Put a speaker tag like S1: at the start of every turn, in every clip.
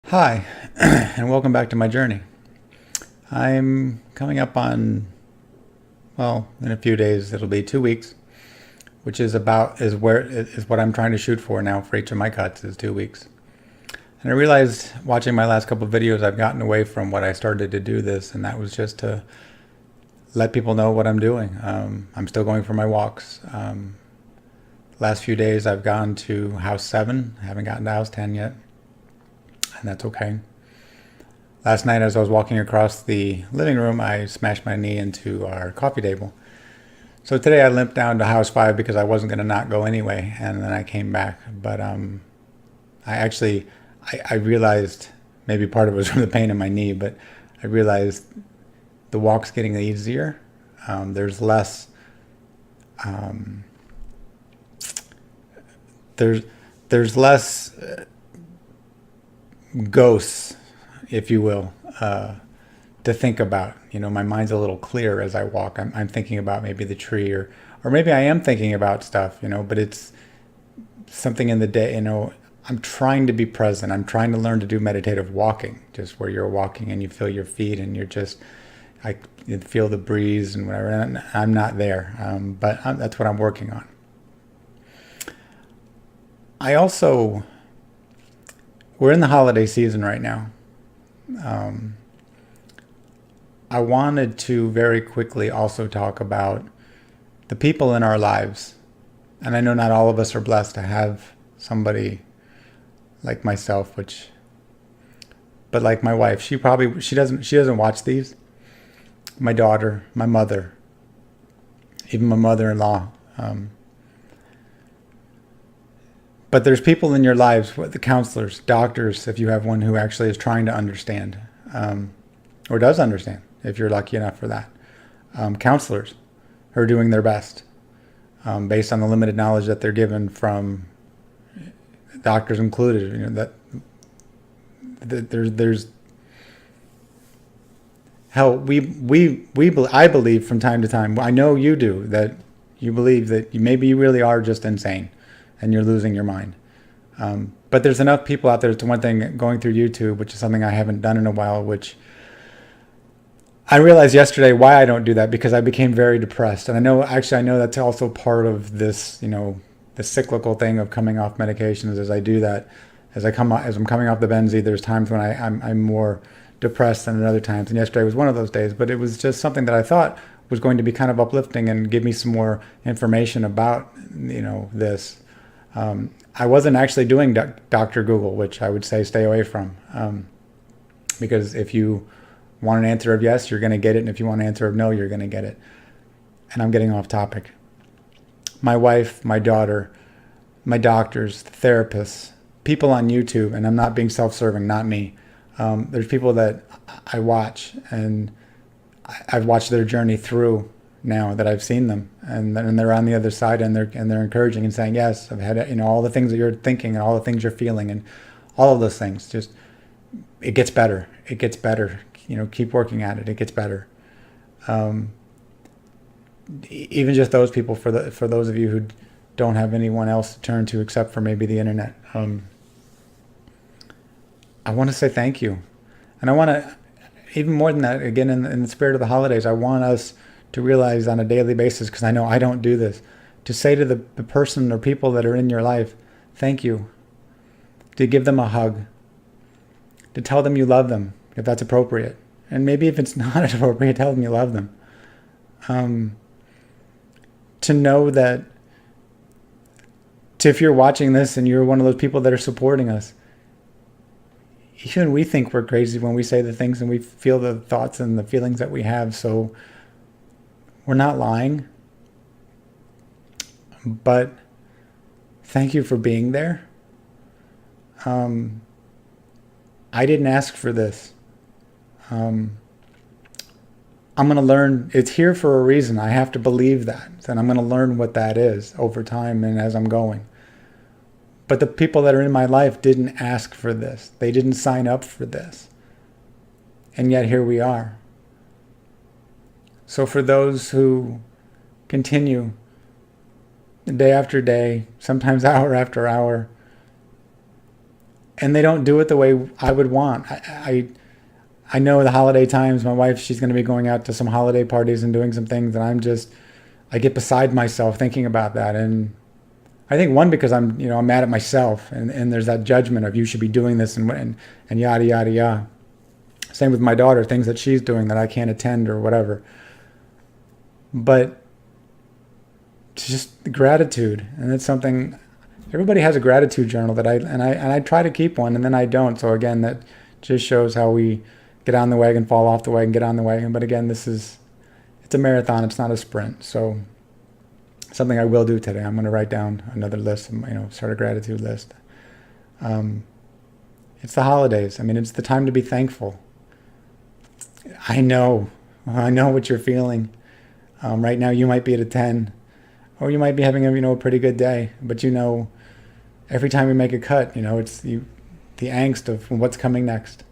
S1: Hi, and welcome back to my journey. I'm coming up on, in a few days, it'll be 2 weeks, which is what I'm trying to shoot for now for each of my cuts is 2 weeks. And I realized watching my last couple of videos, I've gotten away from what I started to do this, and that was just to let people know what I'm doing. I'm still going for my walks. Last few days I've gone to house 7, I haven't gotten to house 10 yet, and that's okay. Last night as I was walking across the living room, I smashed my knee into our coffee table. So today I limped down to house 5 because I wasn't going to not go anyway, and then I came back. But I realized, maybe part of it was from the pain in my knee, but I realized the walk's getting easier. There's less there's less ghosts, if you will, to think about. My mind's a little clearer as I walk. I'm thinking about maybe the tree, or maybe I am thinking about stuff, but it's something in the day. I'm trying to be present. I'm trying to learn to do meditative walking, just where you're walking and you feel your feet and you feel the breeze and whatever. And I'm not there, but that's what I'm working on. We're in the holiday season right now. I wanted to very quickly also talk about the people in our lives. And I know not all of us are blessed to have somebody like myself, but like my wife, she doesn't watch these. My daughter, my mother, even my mother-in-law. But there's people in your lives, the counselors, doctors, if you have one who actually is trying to understand, or does understand, if you're lucky enough for that. Counselors who are doing their best, based on the limited knowledge that they're given from doctors included. There's hell. I believe from time to time. I know you do, that you believe that maybe you really are just insane and you're losing your mind. But there's enough people out there. It's one thing going through YouTube, which is something I haven't done in a while, which I realized yesterday why I don't do that, because I became very depressed. And I know that's also part of this, the cyclical thing of coming off medications. As I do that, as I'm coming off the Benzie, there's times when I'm more depressed than at other times. And yesterday was one of those days, but it was just something that I thought was going to be kind of uplifting and give me some more information about, this. I wasn't actually doing Dr. Google, which I would say stay away from, because if you want an answer of yes, you're going to get it, and if you want an answer of no, you're going to get it. And I'm getting off topic. My wife, my daughter, my doctors, therapists, people on YouTube, and I'm not being self-serving, not me. There's people that I watch, and I've watched their journey through now that I've seen them, and they're on the other side, and they're encouraging and saying, yes, I've had all the things that you're thinking and all the things you're feeling and all of those things. Just, it gets better. It gets better. Keep working at it. It gets better. Even just those people, for those of you who don't have anyone else to turn to except for maybe the internet, I want to say thank you. And I want to, even more than that, again, in the spirit of the holidays, I want us to realize on a daily basis, because I know I don't do this, to say to the person or people that are in your life, thank you. To give them a hug. To tell them you love them, if that's appropriate. And maybe if it's not appropriate, tell them you love them. To know that, if you're watching this and you're one of those people that are supporting us, even we think we're crazy when we say the things and we feel the thoughts and the feelings that we have. So we're not lying. But thank you for being there. I didn't ask for this. I'm going to learn. It's here for a reason. I have to believe that. And I'm going to learn what that is over time and as I'm going. But the people that are in my life didn't ask for this. They didn't sign up for this. And yet here we are. So for those who continue day after day, sometimes hour after hour, and they don't do it the way I would want. I know the holiday times, my wife, she's going to be going out to some holiday parties and doing some things, and I get beside myself thinking about that. And I think one, because I'm mad at myself, and there's that judgment of you should be doing this and yada, yada, yada. Same with my daughter, things that she's doing that I can't attend or whatever. But it's just gratitude, and it's something, everybody has a gratitude journal that I try to keep one, and then I don't. So again, that just shows how we get on the wagon, fall off the wagon, get on the wagon. But again, it's a marathon, it's not a sprint. So something I will do today, I'm going to write down another list, start a gratitude list. It's the holidays. I mean, it's the time to be thankful. I know what you're feeling. Right now you might be at a 10, or you might be having a pretty good day, but every time we make a cut, it's the angst of what's coming next.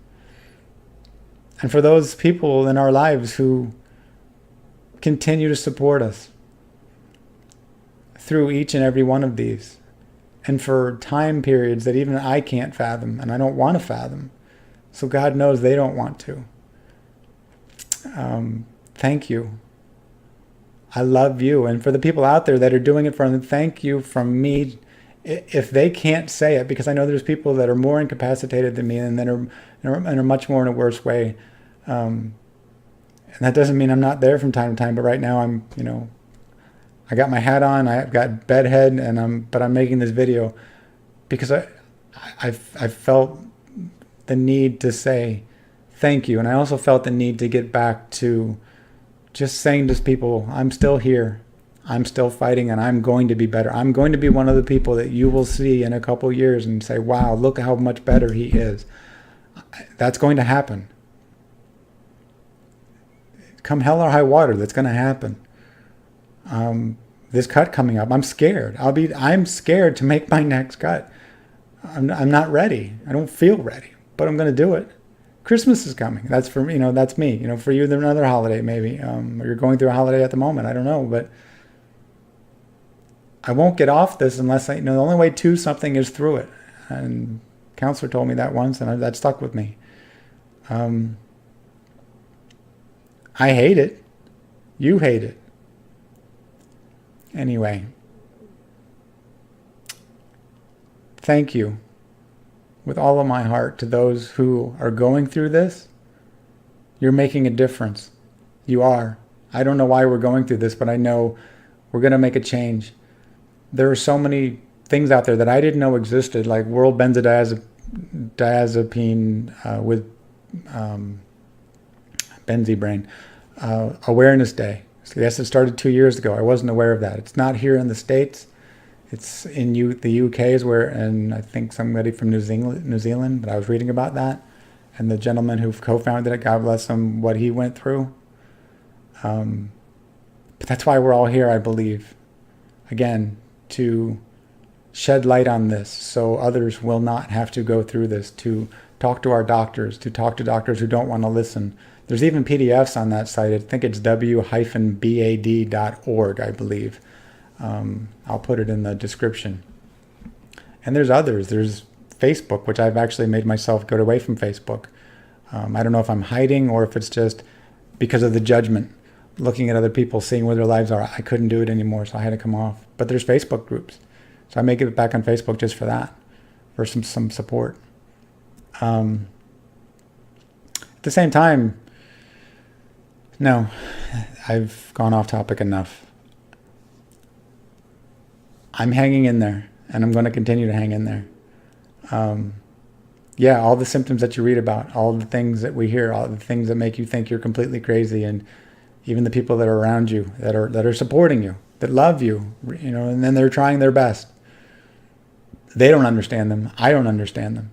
S1: And for those people in our lives who continue to support us through each and every one of these, and for time periods that even I can't fathom, and I don't want to fathom, so God knows they don't want to. Thank you. I love you. And for the people out there that are doing it for them, thank you from me. If they can't say it, because I know there's people that are more incapacitated than me and that are much more in a worse way. And that doesn't mean I'm not there from time to time, but right now I got my hat on, I've got bedhead, but I'm making this video because I felt the need to say thank you. And I also felt the need to get back to just saying to people, I'm still here, I'm still fighting, and I'm going to be better. I'm going to be one of the people that you will see in a couple years and say, wow, look how much better he is. That's going to happen. Come hell or high water, that's going to happen. This cut coming up, I'm scared. I'm scared to make my next cut. I'm not ready. I don't feel ready, but I'm going to do it. Christmas is coming. That's for me. That's me. For you, there's another holiday maybe. Or you're going through a holiday at the moment. I don't know, but I won't get off this unless the only way to something is through it. And counselor told me that once, and that stuck with me. I hate it. You hate it. Anyway, thank you with all of my heart to those who are going through this. You're making a difference. You are. I don't know why we're going through this, but I know we're going to make a change. There are so many things out there that I didn't know existed, like World Benzodiazepine with Benzibrain Awareness Day. So yes, it started 2 years ago. I wasn't aware of that. It's not here in the States. It's in the UK and I think somebody from New Zealand, but I was reading about that. And the gentleman who co-founded it, God bless him, what he went through. But that's why we're all here, I believe. Again, to shed light on this so others will not have to go through this, to talk to our doctors, to talk to doctors who don't want to listen. There's even PDFs on that site. I think it's w-bad.org, I believe. I'll put it in the description. And there's others. There's Facebook, which I've actually made myself go away from Facebook. I don't know if I'm hiding or if it's just because of the judgment, looking at other people, seeing where their lives are. I couldn't do it anymore, so I had to come off. But there's Facebook groups. So I may get back on Facebook just for that, for some support. At the same time, no, I've gone off topic enough. I'm hanging in there, and I'm going to continue to hang in there. Yeah, all the symptoms that you read about, all the things that we hear, all the things that make you think you're completely crazy, and even the people that are around you, that are supporting you, that love you, and then they're trying their best. They don't understand them. I don't understand them.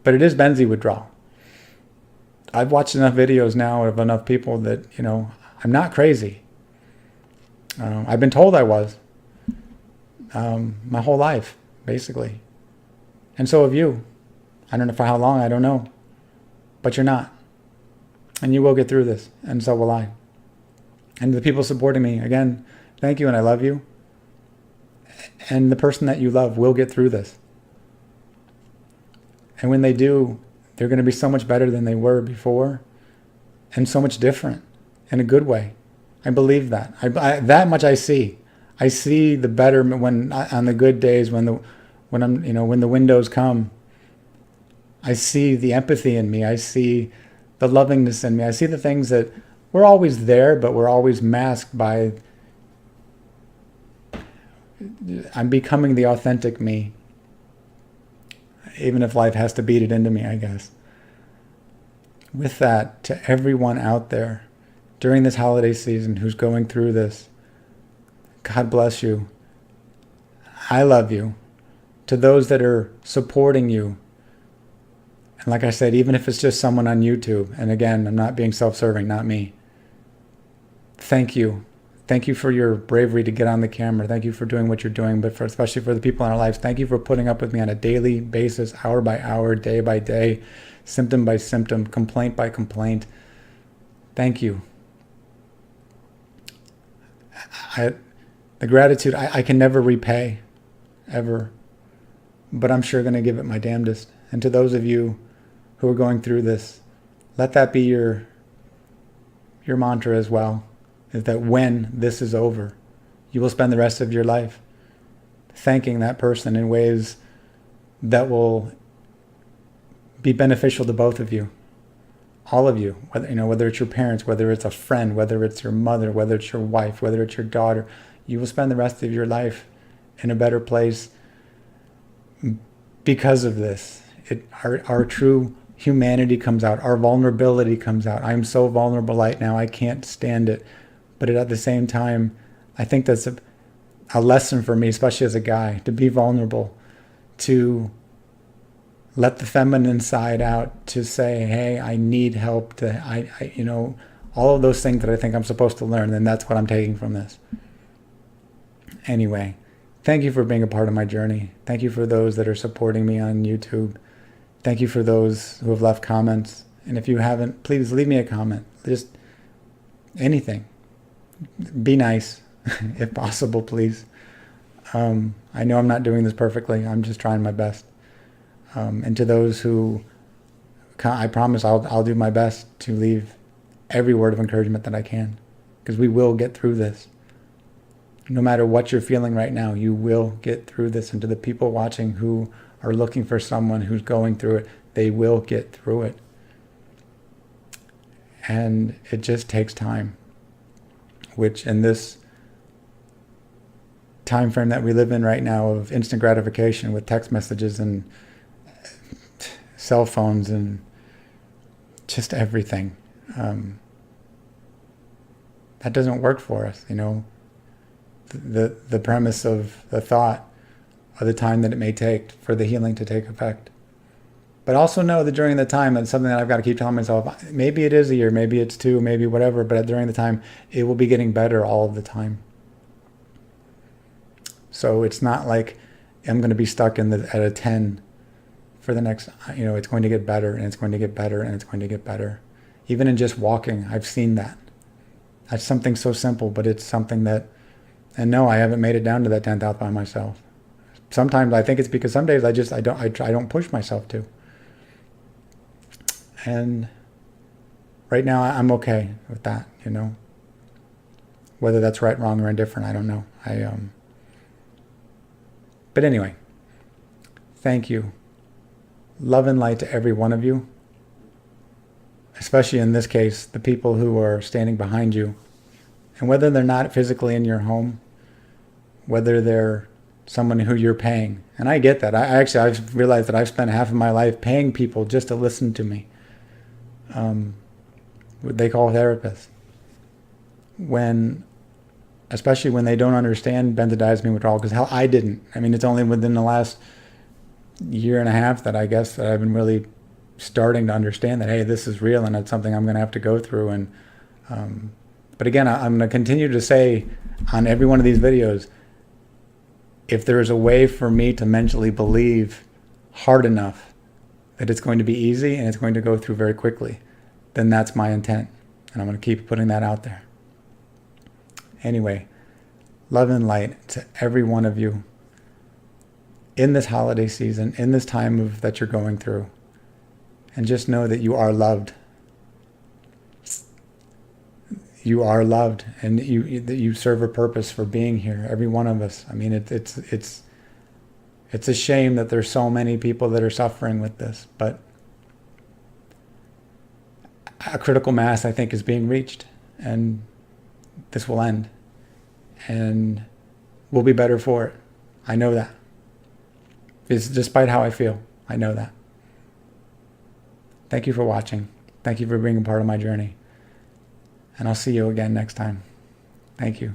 S1: But it is Benzo Withdrawal. I've watched enough videos now of enough people that, I'm not crazy. I've been told I was. My whole life, basically. And so have you. I don't know for how long, I don't know. But you're not. And you will get through this, and so will I. And the people supporting me, again, thank you and I love you. And the person that you love will get through this. And when they do, they're going to be so much better than they were before, and so much different in a good way. I believe that. That much I see. I see the betterment when on the good days, when the windows come. I see the empathy in me. I see the lovingness in me. I see the things that were always there, but were always masked by. I'm becoming the authentic me, even if life has to beat it into me, I guess. With that, to everyone out there during this holiday season who's going through this, God bless you. I love you. To those that are supporting you, and like I said, even if it's just someone on YouTube, and again, I'm not being self-serving, not me. Thank you. Thank you for your bravery to get on the camera. Thank you for doing what you're doing, but especially for the people in our lives, thank you for putting up with me on a daily basis, hour by hour, day by day, symptom by symptom, complaint by complaint. Thank you. The gratitude I can never repay, ever, but I'm sure going to give it my damnedest. And to those of you who are going through this, let that be your mantra as well, is that when this is over, you will spend the rest of your life thanking that person in ways that will be beneficial to both of you, all of you, whether it's your parents, whether it's a friend, whether it's your mother, whether it's your wife, whether it's your daughter. You will spend the rest of your life in a better place because of this. Our true humanity comes out. Our vulnerability comes out. I'm so vulnerable right now. I can't stand it. But at the same time, I think that's a lesson for me, especially as a guy, to be vulnerable, to let the feminine side out, to say, hey, I need help, all of those things that I think I'm supposed to learn. And that's what I'm taking from this. Anyway, thank you for being a part of my journey. Thank you for those that are supporting me on YouTube. Thank you for those who have left comments. And if you haven't, please leave me a comment. Just anything. Be nice, if possible, please. I know I'm not doing this perfectly. I'm just trying my best. And to those who, I promise I'll do my best to leave every word of encouragement that I can, because we will get through this. No matter what you're feeling right now, you will get through this. And to the people watching who are looking for someone who's going through it, they will get through it. And it just takes time, which in this time frame that we live in right now of instant gratification with text messages and cell phones and just everything, that doesn't work for us, The premise of the thought of the time that it may take for the healing to take effect. But also know that during the time, that's something that I've got to keep telling myself, maybe it is a year, maybe it's 2, maybe whatever, but during the time, it will be getting better all of the time. So it's not like I'm going to be stuck at a 10 for the next, it's going to get better, and it's going to get better, and it's going to get better. Even in just walking, I've seen that. That's something so simple, but it's something that, and no, I haven't made it down to that 10th by myself. Sometimes I think it's because some days I don't push myself to. And right now I'm okay with that, Whether that's right, wrong, or indifferent, I don't know. But anyway, thank you. Love and light to every one of you, especially in this case, the people who are standing behind you. And whether they're not physically in your home, whether they're someone who you're paying. And I get that. I've realized that I've spent half of my life paying people just to listen to me. What they call therapists. Especially when they don't understand benzodiazepine withdrawal, because hell, I didn't. I mean, it's only within the last year and a half that I guess that I've been really starting to understand that, hey, this is real and it's something I'm going to have to go through. And but again, I'm going to continue to say on every one of these videos, if there is a way for me to mentally believe hard enough that it's going to be easy and it's going to go through very quickly, then that's my intent. And I'm going to keep putting that out there. Anyway, love and light to every one of you. in this holiday season, in this time that you're going through. And just know that you are loved. You are loved, and you serve a purpose for being here. Every one of us. I mean, it's a shame that there's so many people that are suffering with this, but a critical mass, I think, is being reached, and this will end, and we'll be better for it. I know that. It's despite how I feel. I know that. Thank you for watching. Thank you for being a part of my journey. And I'll see you again next time. Thank you.